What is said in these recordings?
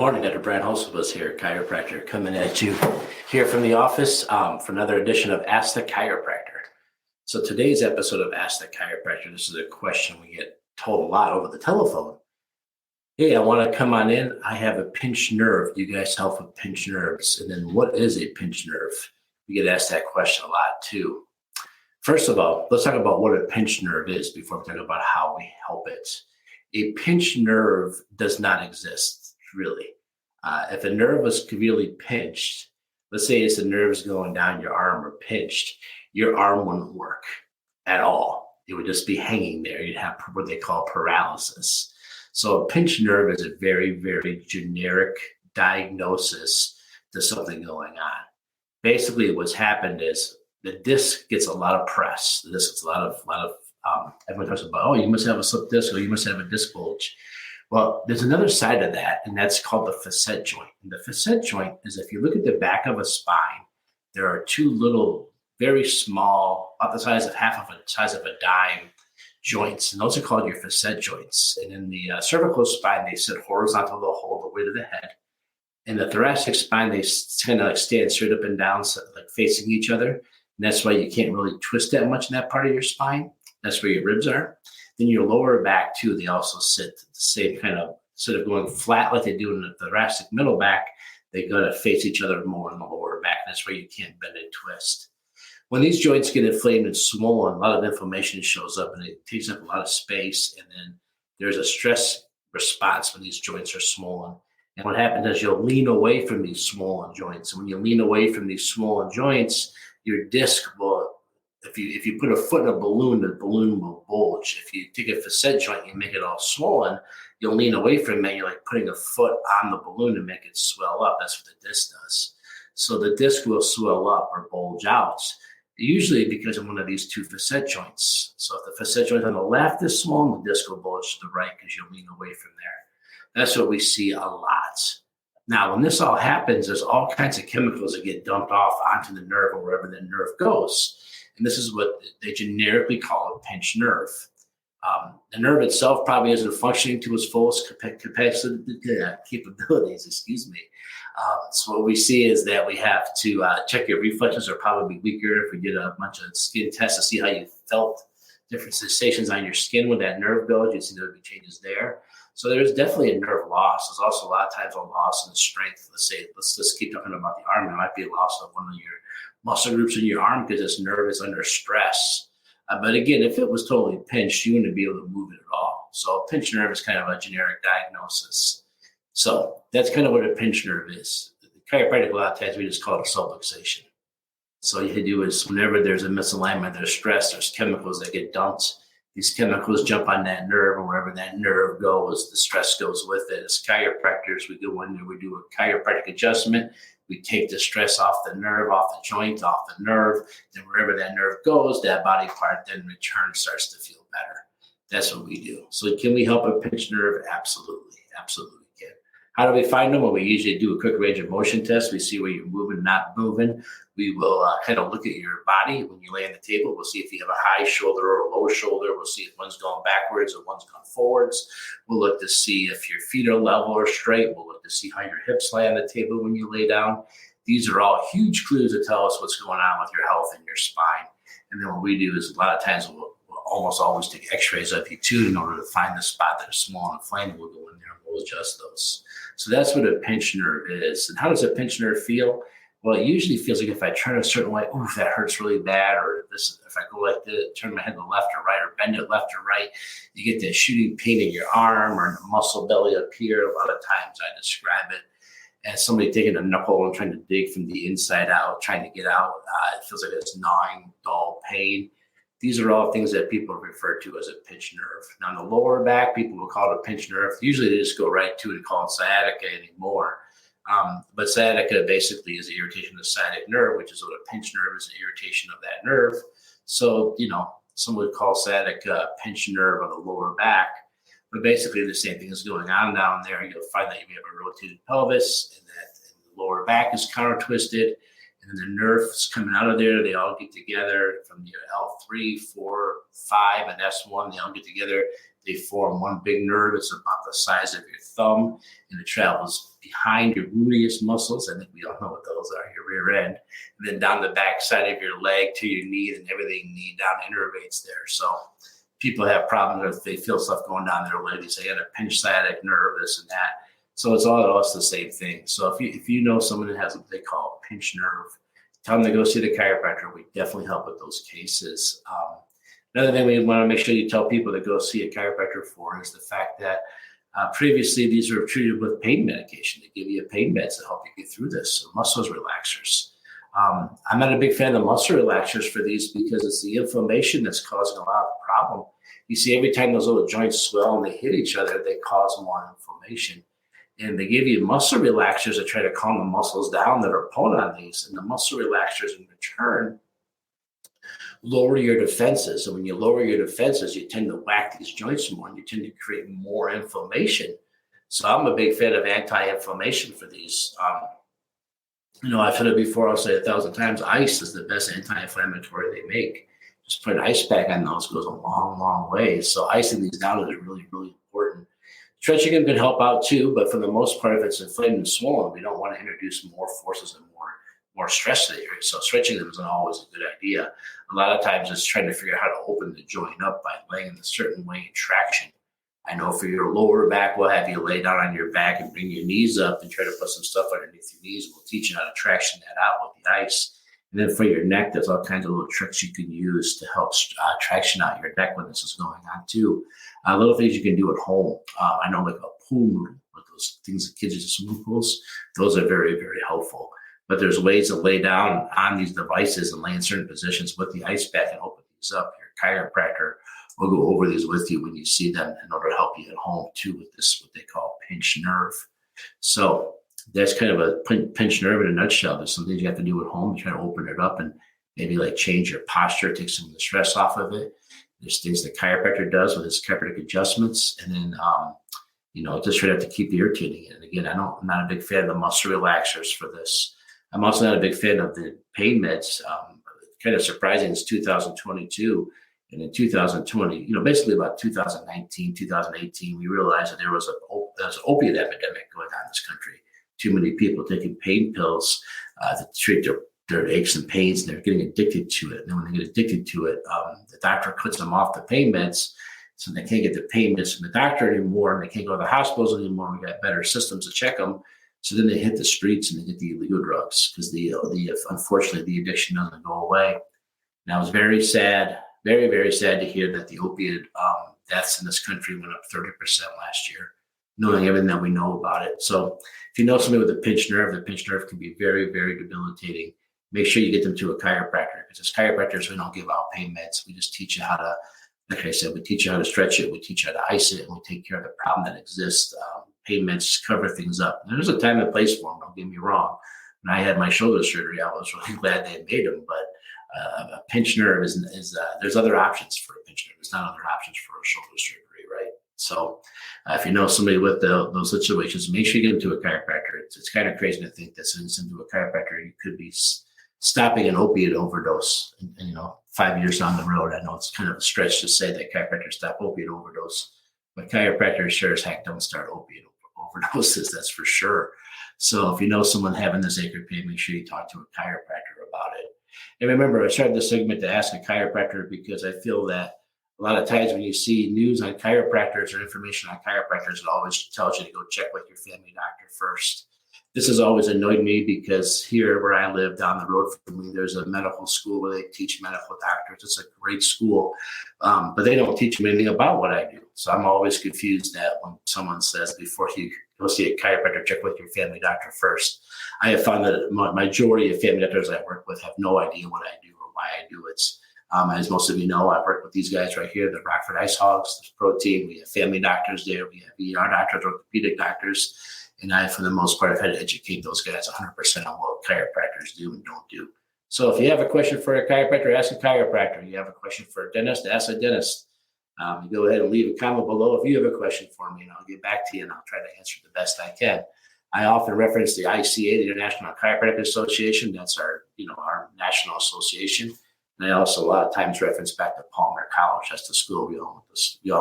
Morning, Dr. Brad Hulsebus here, chiropractor, coming at you here from the office for another edition of Ask the Chiropractor. So today's episode of Ask the Chiropractor, this is a question we get told a lot over the telephone. Hey, I want to come on in. I have a pinched nerve. Do you guys help with pinched nerves? And then what is a pinched nerve? We get asked that question a lot too. First of all, let's talk about what a pinched nerve is before we talk about how we help it. A pinched nerve does not exist. Really. If a nerve was severely pinched, let's say it's the nerves going down your arm or pinched, your arm wouldn't work at all. It would just be hanging there. You'd have what they call paralysis. So a pinched nerve is a very, very generic diagnosis to something going on. Basically, what's happened is the disc gets a lot of press. The disc gets a lot of everyone talks about, oh, you must have a slip disc or you must have a disc bulge. Well, there's another side of that, and that's called the facet joint. And the facet joint is if you look at the back of a spine, there are two little, very small, about the size of size of a dime joints, and those are called your facet joints. And in the cervical spine, they sit horizontal the whole way to the head. In the thoracic spine, they kind of like stand straight up and down, so like facing each other. And that's why you can't really twist that much in that part of your spine. That's where your ribs are. Then your lower back too, they also sit the same kind of, instead of going flat like they do in the thoracic middle back, they go to face each other more in the lower back. That's where you can't bend and twist. When these joints get inflamed and swollen, a lot of inflammation shows up and it takes up a lot of space. And then there's a stress response when these joints are swollen. And what happens is you'll lean away from these swollen joints. And when you lean away from these swollen joints, your disc will, if you put a foot in a balloon, the balloon will bulge. If you take a facet joint and make it all swollen, you'll lean away from it. You're like putting a foot on the balloon to make it swell up. That's what the disc does. So the disc will swell up or bulge out, usually because of one of these two facet joints. So if the facet joint on the left is swollen, the disc will bulge to the right because you'll lean away from there. That's what we see a lot. Now, when this all happens, there's all kinds of chemicals that get dumped off onto the nerve or wherever the nerve goes. And this is what they generically call a pinched nerve. The nerve itself probably isn't functioning to its fullest capabilities, So what we see is that we have to check your reflexes are probably weaker if we did a bunch of skin tests to see how you felt, different sensations on your skin when that nerve goes. You see there would be changes there. So there's definitely a nerve loss. There's also a lot of times a loss in strength. Let's just keep talking about the arm. There might be a loss of one of your muscle groups in your arm because this nerve is under stress. But again, if it was totally pinched, you wouldn't be able to move it at all. So a pinched nerve is kind of a generic diagnosis. So that's kind of what a pinched nerve is. Chiropractic, a lot of times we just call it a subluxation. So all you do is whenever there's a misalignment, there's stress, there's chemicals that get dumped. These chemicals jump on that nerve, and wherever that nerve goes, the stress goes with it. As chiropractors, we go in there, we do a chiropractic adjustment. We take the stress off the nerve, off the joint, off the nerve. Then wherever that nerve goes, that body part then returns, starts to feel better. That's what we do. So can we help a pinched nerve? Absolutely. Absolutely can. How do we find them? Well, we usually do a quick range of motion test. We see where you're moving, not moving. We will kind of look at your body when you lay on the table. We'll see if you have a high shoulder or a low shoulder. We'll see if one's going backwards or one's going forwards. We'll look to see if your feet are level or straight. We'll look to see how your hips lay on the table when you lay down. These are all huge clues to tell us what's going on with your health and your spine. And then what we do is a lot of times we'll almost always take x-rays of you too in order to find the spot that is small and inflamed. We'll go in there and we'll adjust those. So that's what a pinched nerve is. And how does a pinched nerve feel? Well, it usually feels like if I turn a certain way, ooh, that hurts really bad. Or this, if I go like this, turn my head to the left or right, or bend it left or right, you get that shooting pain in your arm or in the muscle belly up here. A lot of times I describe it as somebody taking a knuckle and trying to dig from the inside out, trying to get out. It feels like it's gnawing, dull pain. These are all things that people refer to as a pinched nerve. Now, in the lower back, people will call it a pinched nerve. Usually they just go right to it and call it sciatica anymore. But sciatica basically is the irritation of the sciatic nerve, which is what a pinched nerve is, an irritation of that nerve. So, some would call sciatica a pinched nerve on the lower back. But basically the same thing is going on down there. You'll find that you have a rotated pelvis and that the lower back is counter twisted. And then the nerves coming out of there, they all get together from your L3, 4, 5, and S1. They all get together. They form one big nerve. It's about the size of your thumb, and it travels behind your gluteus muscles. I think we all know what those are, your rear end, and then down the back side of your leg to your knee, and everything knee down innervates there. So people have problems if they feel stuff going down their leg. They say, I got a pinched sciatic nerve, this and that. So it's all the same thing. So if you know someone that has what they call a pinched nerve, tell them to go see the chiropractor. We definitely help with those cases. Another thing we want to make sure you tell people to go see a chiropractor for is the fact that previously these were treated with pain medication. They give you pain meds to help you get through this, so muscle relaxers. I'm not a big fan of muscle relaxers for these because it's the inflammation that's causing a lot of the problem. You see, every time those little joints swell and they hit each other, they cause more inflammation. And they give you muscle relaxers to try to calm the muscles down that are pulling on these. And the muscle relaxers in return lower your defenses. And when you lower your defenses, you tend to whack these joints more and you tend to create more inflammation. So I'm a big fan of anti-inflammation for these. I've said it before, I'll say it 1,000 times, ice is the best anti-inflammatory they make. Just put an ice pack on those goes a long, long way. So icing these down is really, really important. Stretching them can help out too, but for the most part, if it's inflamed and swollen, we don't want to introduce more forces and more stress to the area. So stretching them isn't always a good idea. A lot of times it's trying to figure out how to open the joint up by laying in a certain way in traction. I know for your lower back, we'll have you lay down on your back and bring your knees up and try to put some stuff underneath your knees. We'll teach you how to traction that out with the ice. And then for your neck, there's all kinds of little tricks you can use to help traction out your neck when this is going on too. Little things you can do at home. I know like a pool noodle, like those things that kids use in swimming pools. Those are very, very helpful. But there's ways to lay down on these devices and lay in certain positions with the ice pack and open these up. Your chiropractor will go over these with you when you see them in order to help you at home too with this, what they call pinched nerve. So that's kind of a pinched nerve in a nutshell. There's some things you have to do at home to try to open it up and maybe like change your posture, take some of the stress off of it. There's things the chiropractor does with his chiropractic adjustments. And then, just try to have to keep irritating it. And again, I'm not a big fan of the muscle relaxers for this. I'm also not a big fan of the pain meds. Kind of surprising, it's 2022. And in 2020, basically about 2019, 2018, we realized that there was an opiate epidemic going on in this country. Too many people taking pain pills to treat their aches and pains, and they're getting addicted to it. And then when they get addicted to it, the doctor cuts them off the pain meds, so they can't get the pain meds from the doctor anymore, and they can't go to the hospitals anymore. We got better systems to check them. So then they hit the streets and they get the illegal drugs because unfortunately the addiction doesn't go away. And I was very sad, very, very sad to hear that the opiate deaths in this country went up 30% last year, knowing everything that we know about it. So if you know somebody with a pinched nerve, the pinched nerve can be very, very debilitating. Make sure you get them to a chiropractor because as chiropractors, we don't give out pain meds. We just teach you how to, like I said, we teach you how to stretch it. We teach you how to ice it, and we take care of the problem that exists. Pain meds cover things up. There's a time and place for them, don't get me wrong. When I had my shoulder surgery, I was really glad they made them, but a pinched nerve is there's other options for a pinched nerve. There's not other options for a shoulder surgery, right? So if you know somebody with those situations, make sure you get them to a chiropractor. It's kind of crazy to think that sending them to a chiropractor, you could be stopping an opiate overdose. And 5 years down the road, I know it's kind of a stretch to say that chiropractors stop opiate overdose, but chiropractors sure as heck don't start opiate overdoses, that's for sure. So if you know someone having this ache or pain, make sure you talk to a chiropractor about it. And remember, I started this segment to ask a chiropractor because I feel that a lot of times when you see news on chiropractors or information on chiropractors, it always tells you to go check with your family doctor first. This has always annoyed me because here where I live down the road from me, there's a medical school where they teach medical doctors. It's a great school, but they don't teach them anything about what I do. So I'm always confused that when someone says before you go see a chiropractor, check with your family doctor first. I have found that majority of family doctors I work with have no idea what I do or why I do it. As most of you know, I work with these guys right here, the Rockford Ice Hogs, the protein. We have family doctors there. We have ER doctors, orthopedic doctors. And I, for the most part, I've had to educate those guys 100% on what chiropractors do and don't do. So if you have a question for a chiropractor, ask a chiropractor. You have a question for a dentist, ask a dentist. You go ahead and leave a comment below if you have a question for me, and I'll get back to you, and I'll try to answer the best I can. I often reference the ICA, the International Chiropractic Association. That's our national association. And I also a lot of times reference back to Palmer College. That's the school we all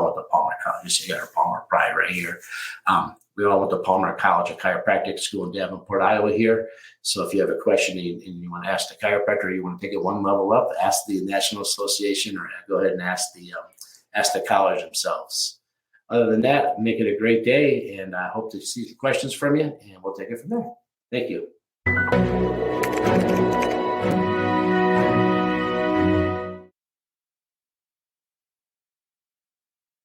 went to Palmer College. You see, you got our Palmer Pride right here. We all went to Palmer College, a chiropractic school in Davenport, Iowa here. So if you have a question and you want to ask the chiropractor, or you want to take it one level up, ask the National Association, or go ahead and ask the college themselves. Other than that, make it a great day, and I hope to see some questions from you, and we'll take it from there. Thank you.